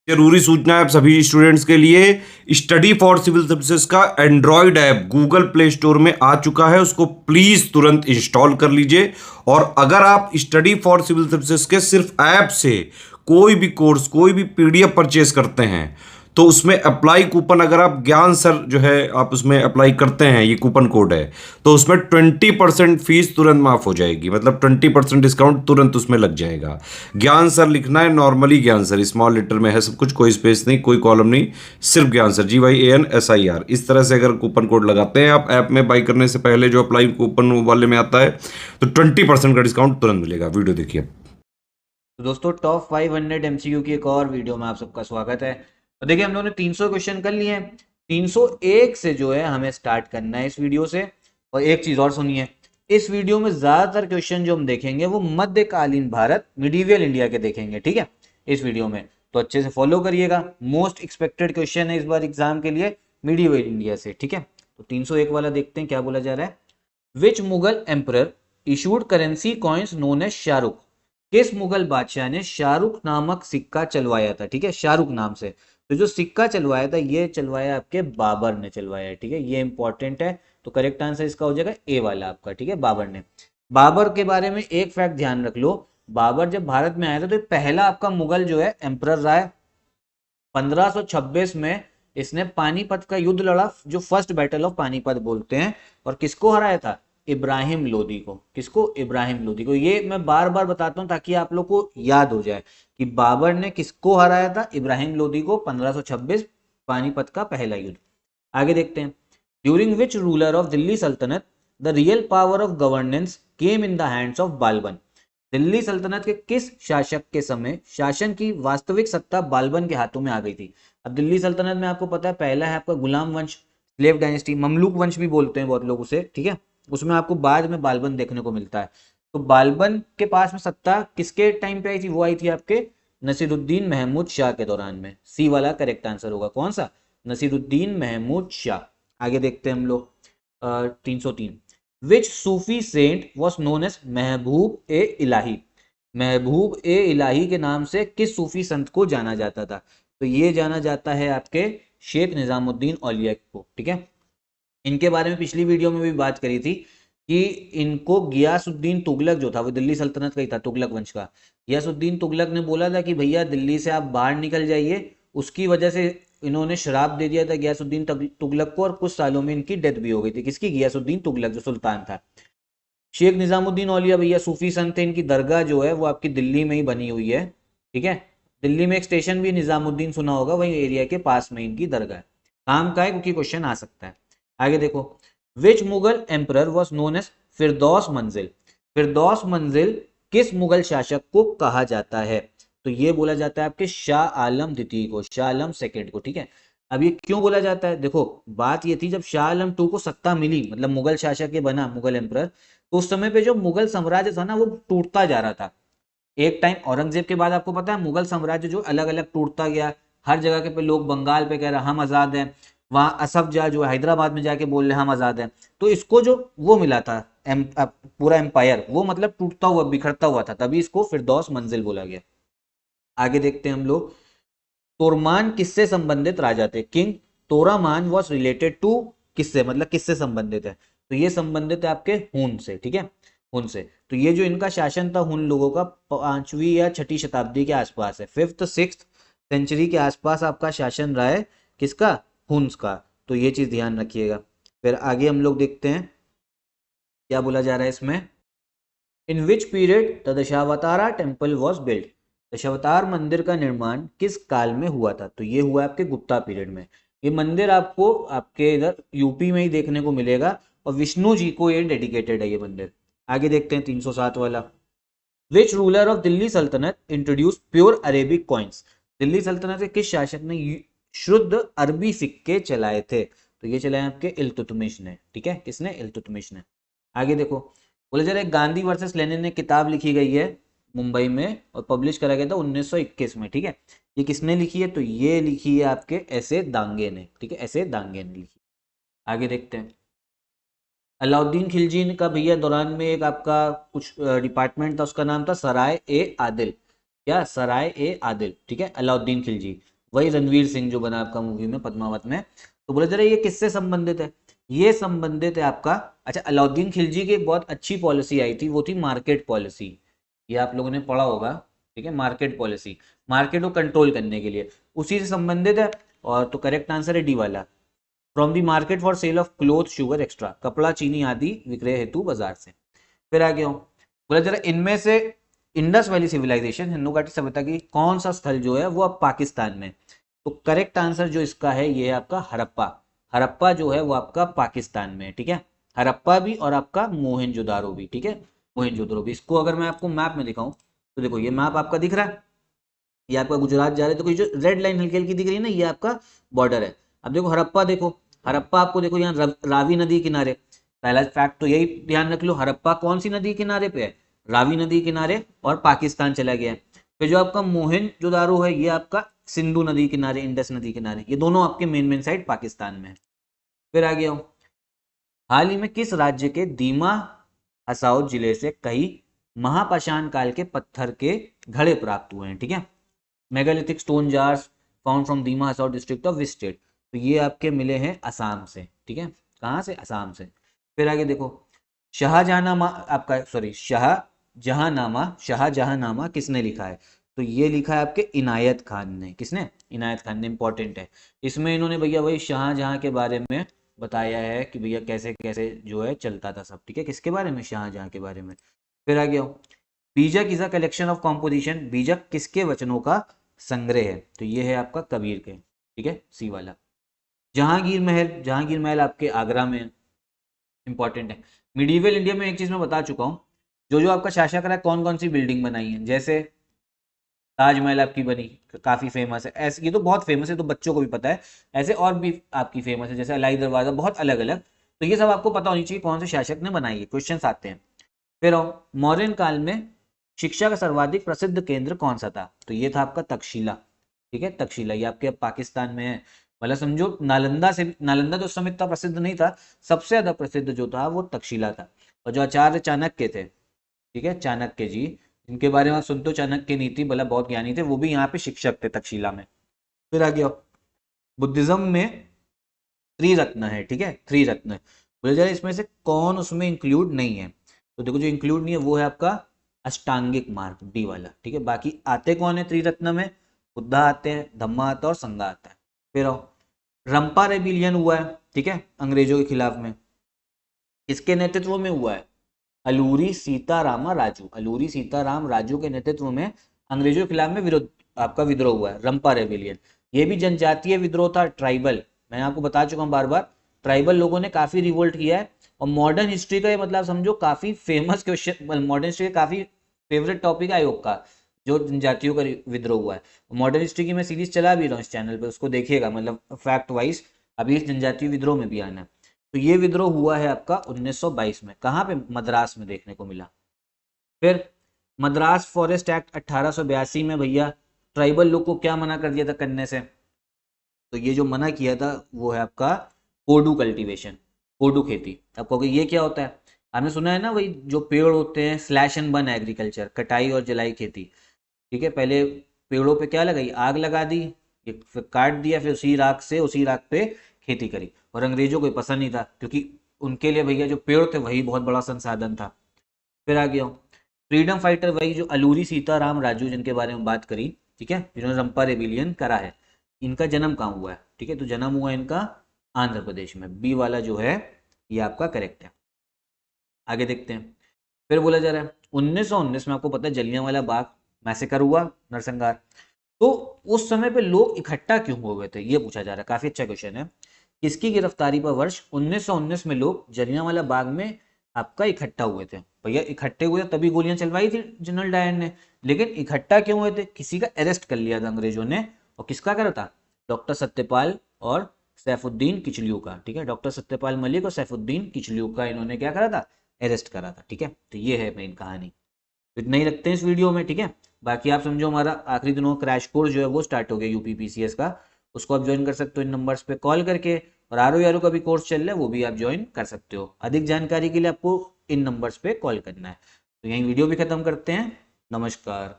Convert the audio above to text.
जरूरी सूचना है आप सभी स्टूडेंट्स के लिए। स्टडी फॉर सिविल सर्विसेज का Android app Google play store में आ चुका है, उसको प्लीज तुरंत इंस्टॉल कर लीजिए। और अगर आप स्टडी फॉर सिविल सर्विसेज के सिर्फ ऐप से कोई भी कोर्स, कोई भी पीडीएफ परचेज करते हैं तो उसमें अप्लाई कूपन, अगर आप ज्ञान सर जो है आप उसमें अप्लाई करते हैं, ये कूपन कोड है, तो उसमें 20% फीस तुरंत माफ हो जाएगी। मतलब 20% डिस्काउंट तुरंत उसमें लग जाएगा। ज्ञान सर लिखना है, नॉर्मली ज्ञान सर स्मॉल लेटर में है सब कुछ, कोई स्पेस नहीं, कोई कॉलम नहीं, सिर्फ ज्ञान सर GYANSIR। इस तरह से अगर कूपन कोड लगाते हैं आप ऐप में बाई करने से पहले, जो अप्लाई कूपन वाले में आता है, तो 20% का डिस्काउंट तुरंत मिलेगा। वीडियो देखिए। तो दोस्तों टॉप 500 एमसीक्यू की एक और वीडियो में आप सबका स्वागत है। तो देखिए हम लोगों ने 300 क्वेश्चन कर लिए हैं। 301 से जो है हमें स्टार्ट करना है इस वीडियो से। और एक चीज और सुनिए, इस वीडियो में ज्यादातर क्वेश्चन जो हम देखेंगे वो मध्यकालीन भारत, मिडीवियल इंडिया के देखेंगे, ठीक है, इस वीडियो में। तो अच्छे से फॉलो करिएगा। मोस्ट एक्सपेक्टेड क्वेश्चन है इस बार एग्जाम के लिए मिडीवियल इंडिया से, ठीक है। तो 301 वाला देखते हैं क्या बोला जा रहा है। Which Mughal emperor issued currency coins known as Shahrukh. किस मुगल बादशाह ने शाहरुख नामक सिक्का चलवाया था, ठीक है, शाहरुख नाम से। तो जो सिक्का चलवाया था ये चलवाया आपके बाबर ने चलवाया है, ठीक है, ये इंपॉर्टेंट है। तो करेक्ट आंसर इसका हो जाएगा ए वाला आपका, ठीक है, बाबर ने। बाबर के बारे में एक फैक्ट ध्यान रख लो, बाबर जब भारत में आया था तो पहला आपका मुगल जो है एम्परर रहा है। 1526 में इसने पानीपत का युद्ध लड़ा, जो फर्स्ट बैटल ऑफ पानीपत बोलते हैं। और किसको हराया था? इब्राहिम लोदी को। किसको? इब्राहिम लोदी को। ये मैं बार बार बताता हूं ताकि आप लोग को याद हो जाए कि बाबर ने किसको हराया था? इब्राहिम लोदी को, 1526 पानीपत का पहला युद्ध। आगे देखते हैं। During which ruler of Delhi Sultanate the real power of governance came in the hands of Balban. Delhi सल्तनत के किस शासक के समय शासन की वास्तविक सत्ता बालबन के हाथों में आ गई थी? अब दिल्ली सल्तनत में आपको पता है पहला है आपका गुलाम वंश, स्लेव डायनेस्टी, ममलूक वंश भी बोलते हैं बहुत लोग उसे, ठीक है। उसमें आपको बाद में बालबन देखने को मिलता है। तो बालबन के पास में सत्ता किसके टाइम पे आई थी? वो आई थी आपके नसीरुद्दीन महमूद शाह के दौरान में। सी वाला करेक्ट आंसर होगा। कौन सा? नसीरुद्दीन महमूद शाह। आगे देखते हैं हम लोग 303। विच Sufi saint was known as महबूब ए इलाही। महबूब ए इलाही के नाम से किस सूफी संत को जाना जाता था? तो ये जाना जाता है आपके शेख निजामुद्दीन औलिया को, ठीक है। इनके बारे में पिछली वीडियो में भी बात करी थी कि इनको गियासुद्दीन तुगलक जो था, वो दिल्ली सल्तनत का ही था, तुगलक वंश का। गियासुद्दीन तुगलक ने बोला था कि भैया दिल्ली से आप बाहर निकल जाइए। उसकी वजह से इन्होंने शराब दे दिया था गियासुद्दीन तुगलक को, और कुछ सालों में इनकी डेथ भी हो गई थी। किसकी? गियासुद्दीन तुगलक जो सुल्तान था। शेख निजामुद्दीन औलिया भैया सूफी संत थे। इनकी दरगाह जो है वो आपकी दिल्ली में ही बनी हुई है, ठीक है। दिल्ली में एक स्टेशन भी निजामुद्दीन सुना होगा, वही एरिया के पास में इनकी दरगाह है। काम का है क्योंकि क्वेश्चन आ सकता है। आगे देखो। Which Mughal emperor was known as Firdaus Manzil. Firdaus मंजिल किस मुगल शासक को कहा जाता है? तो ये बोला जाता है आपके शाह आलम द्वितीय को, शाह आलम सेकेंड को, ठीक है। अब ये क्यों बोला जाता है? देखो बात ये थी जब शाह आलम टू को सत्ता मिली, मतलब मुगल शासक ये बना, मुगल एम्परर, तो उस समय पे जो मुगल साम्राज्य था ना वो टूटता जा रहा था। एक टाइम औरंगजेब के बाद आपको पता है मुगल साम्राज्य जो अलग अलग टूटता गया। हर जगह के पे लोग बंगाल पे कह रहे हम आजाद हैं, वहां असफ जा जो हैदराबाद में जाके बोल रहे हम आजाद हैं। तो इसको जो वो मिला था पूरा एम्पायर, वो मतलब टूटता हुआ, बिखरता हुआ था, तभी इसको फिरदौस मंजिल बोला गया। आगे देखते हैं हम लोग। तोरमान किससे संबंधित राजा थे? किंग तोरामान वॉज रिलेटेड टू किससे, मतलब किससे संबंधित है? तो ये संबंधित है आपके हुन से, ठीक है, हुन से। तो ये जो इनका शासन था हुन लोगों का 5वीं या 6ठी शताब्दी के आसपास है, 5th 6th सेंचुरी के आसपास आपका शासन रहा है। किसका? हुन्स का। तो ये चीज ध्यान रखिएगा। फिर आगे हम लोग देखते हैं क्या बोला जा रहा है इसमें। In which period the Dashavatara temple was build. Dashavatara मंदिर का निर्माण किस काल में हुआ था? तो ये हुआ आपके गुप्ता पीरियड में। ये मंदिर आपको आपके इधर यूपी में ही देखने को मिलेगा, और विष्णु जी को ये डेडिकेटेड है ये मंदिर। आगे देखते हैं 307 वाला। विच रूलर ऑफ दिल्ली सल्तनत introduce pure Arabic coins. Delhi सल्तनत के किस शासक ने शुद्ध अरबी सिक्के चलाए थे? तो ये चलाए आपके इल्तुतमिश ने, ठीक है। किसने? इल्तुतमिश ने। आगे देखो। बोले जरा गांधी वर्सेस लेनिन ने किताब लिखी गई है मुंबई में, और पब्लिश करा गया था 1921 में, ठीक है। ये किसने लिखी है? तो ये लिखी है आपके ऐसे दांगे ने, ठीक है, ऐसे दांगे ने लिखी। आगे देखते हैं। अलाउद्दीन खिलजी का भैया दौरान में एक आपका कुछ डिपार्टमेंट था, उसका नाम था सराय ए आदिल। क्या? सराय ए आदिल, ठीक है, अलाउद्दीन खिलजी। वही रणवीर सिंह जो बना आपका मूवी में पद्मावत में। तो बोला जरा ये किससे संबंधित है, ये संबंधित है आपका, अच्छा अलाउद्दीन खिलजी की एक बहुत अच्छी पॉलिसी आई थी, वो थी मार्केट पॉलिसी, ये आप लोगों ने पढ़ा होगा, ठीक है, मार्केट पॉलिसी, मार्केट को कंट्रोल करने के लिए, उसी से संबंधित है। और तो करेक्ट आंसर है डी वाला, from the market for sale of cloth sugar extra, कपड़ा चीनी आदि विक्रय हेतु बाजार से। फिर आगे हो, बोला जरा इनमें से इंडस वैली सिविलाइजेशन हिंदू घाटी सभ्यता की कौन सा स्थल जो है वो अब पाकिस्तान में, तो करेक्ट आंसर जो इसका है ये है आपका हड़प्पा, हड़प्पा जो है वो आपका पाकिस्तान में है, ठीक है, हड़प्पा भी और आपका मोहनजोदारो भी, ठीक है, मोहनजोदारो भी। इसको अगर मैं आपको मैप में दिखाऊं तो देखो ये मैप आपका दिख रहा है, ये आपका गुजरात जा रहा है, तो कोई जो रेड लाइन हल्की हल्की दिख रही है ना, ये आपका बॉर्डर है। अब देखो हड़प्पा, देखो हड़प्पा आपको देखो यहाँ रावी नदी किनारे, पहला फैक्ट तो यही ध्यान रख लो, हड़प्पा कौन सी नदी किनारे पे है, रावी नदी किनारे, और पाकिस्तान चला गया है। फिर जो आपका मोहनजोदारो है ये आपका सिंधु नदी किनारे, इंडस नदी किनारे, ये दोनों आपके मेन साइड पाकिस्तान में है। फिर आ गया, हाल ही में किस राज्य के दीमा हसाओ जिले से कई महापाषाण काल के पत्थर के घड़े प्राप्त हुए हैं, ठीक है, megalithic stone jars found from Dima Hasao district of which state, तो ये आपके मिले हैं असम से, ठीक है, कहाँ से, असम से। फिर आगे देखो, शाहजहानामा आपका सॉरी शाहजहानामा किसने लिखा है, तो ये लिखा है आपके इनायत खान ने, किसने, इनायत खान ने, इंपॉर्टेंट है। इसमें इन्होंने भैया वही शाहजहां के बारे में बताया है कि भैया कैसे कैसे जो है चलता था सब, ठीक है, किसके बारे में, शाहजहां के बारे में। फिर आ गया, बीजक is a collection of composition, बीजक किसके वचनों का संग्रह है, तो ये है आपका कबीर के, ठीक है, सी वाला। जहांगीर महल आपके आगरा में, इंपॉर्टेंट है। मिडीवल इंडिया में एक चीज मैं बता चुका हूँ, जो जो आपका शासक रहा है कौन कौन सी बिल्डिंग बनाई है, जैसे ताजमहल आपकी बनी, काफी फेमस है, ऐसे ये तो बहुत फेमस है, तो बच्चों को भी पता है, ऐसे और भी आपकी फेमस है, जैसे अलाई दरवाजा, बहुत अलग अलग, तो ये सब आपको पता होनी चाहिए कौन से शासक ने बनाई है, क्वेश्चन आते हैं। फिर मौर्यन काल में शिक्षा का सर्वाधिक प्रसिद्ध केंद्र कौन सा था, तो ये था आपका तक्षशिला, ठीक है, तक्षशिला, ये आपके पाकिस्तान में है। मतलब समझो नालंदा से, नालंदा तो उस समय इतना प्रसिद्ध नहीं था, सबसे ज्यादा प्रसिद्ध जो था वो तक्षशिला था। और जो आचार्य चाणक्य थे, ठीक है, चाणक्य जी, जिनके बारे में आप सुनते हो चाणक्य नीति, मतलब बहुत ज्ञानी थे, वो भी यहाँ पे शिक्षक थे तक्षशिला में। फिर आ गया, बुद्धिज्म में त्रिरत्न है, ठीक है, त्रिरत्न, बोले जा इसमें से कौन उसमें इंक्लूड नहीं है, तो देखो जो इंक्लूड नहीं है वो है आपका अष्टांगिक मार्ग, डी वाला, ठीक है, बाकी आते कौन है त्रिरत्न में, बुद्धा आते हैं, धम्मा आता है और संघा आता है। फिर आओ, रंपा रेबिलियन हुआ है, ठीक है, अंग्रेजों के खिलाफ में, किसके नेतृत्व में हुआ है, अलूरी सीतारामा राजू, अलूरी सीताराम राजू के नेतृत्व में अंग्रेजों के खिलाफ में विरोध, आपका विद्रोह हुआ है, रंपा रेबिलियन। ये भी जनजातीय विद्रोह था, ट्राइबल, मैंने आपको बता चुका हूं बार बार, ट्राइबल लोगों ने काफी रिवोल्ट किया है। और मॉडर्न हिस्ट्री का ये मतलब समझो काफी फेमस क्वेश्चन, मॉडर्न हिस्ट्री का काफी फेवरेट टॉपिक है आयोग का, जो जनजातियों का विद्रोह हुआ है। मॉडर्न हिस्ट्री की मैं सीरीज चला भी रहा हूँ इस चैनल पे, उसको देखिएगा, मतलब फैक्ट वाइज अभी इस जनजातीय विद्रोह में भी आना है। तो ये विद्रोह हुआ है आपका 1922 में, कहाँ पे, मद्रास में देखने को मिला। फिर मद्रास फॉरेस्ट एक्ट 1882 में भैया ट्राइबल लोग को क्या मना कर दिया था करने से, तो ये जो मना किया था वो है आपका कोडू कल्टीवेशन, कोडू खेती। अब कहोगे ये क्या होता है, आपने सुना है ना वही जो पेड़ होते हैं, स्लैश एंड बर्न एग्रीकल्चर, कटाई और जलाई खेती, ठीक है, पहले पेड़ों पे क्या लगाई, आग लगा दी, फिर काट दिया, फिर उसी राख से उसी राख पे खेती करी। और अंग्रेजों को ये पसंद नहीं था, क्योंकि उनके लिए भैया जो पेड़ थे वही बहुत बड़ा संसाधन था। फिर आ गया फ्रीडम फाइटर, वही जो अलूरी सीताराम राजू जिनके बारे में बात करी, ठीक है, जिन्होंने रंपा रेबिलियन करा है, इनका जन्म कहाँ हुआ है, ठीक है, तो जन्म हुआ इनका आंध्र प्रदेश में, बी वाला जो है ये आपका करेक्ट है। आगे देखते हैं, फिर बोला जा रहा है 1919 में आपको पता है जलियांवाला बाग मैसेकर हुआ, नरसंहार, तो उस समय पे लोग इकट्ठा क्यों हुए थे ये पूछा जा रहा है, काफी अच्छा क्वेश्चन है। किसकी गिरफ्तारी पर वर्ष 1919 में लोग जलियांवाला बाग में आपका इकट्ठा हुए थे, भैया इकट्ठे हुए तभी गोलियां चलवाई थी जनरल डायर ने, लेकिन इकट्ठा क्यों हुए थे, किसी का अरेस्ट कर लिया था अंग्रेजों ने, और किसका करा था, डॉक्टर सत्यपाल और सैफुद्दीन किचलू का, ठीक है, डॉक्टर सत्यपाल मलिक और सैफुद्दीन किचलू का इन्होंने क्या करा था, अरेस्ट करा था, ठीक है, तो ये है मेन कहानी। तो इतना ही रखते हैं इस वीडियो में, ठीक है, बाकी आप समझो हमारा आखिरी दिनों क्रैश कोर्स जो है वो स्टार्ट हो गया यूपीपीसीएस का, उसको आप ज्वाइन कर सकते हो इन नंबर्स पे कॉल करके, और आरओ का भी कोर्स चल रहा है वो भी आप ज्वाइन कर सकते हो। अधिक जानकारी के लिए आपको इन नंबर्स पे कॉल करना है। तो यही वीडियो भी खत्म करते हैं, नमस्कार।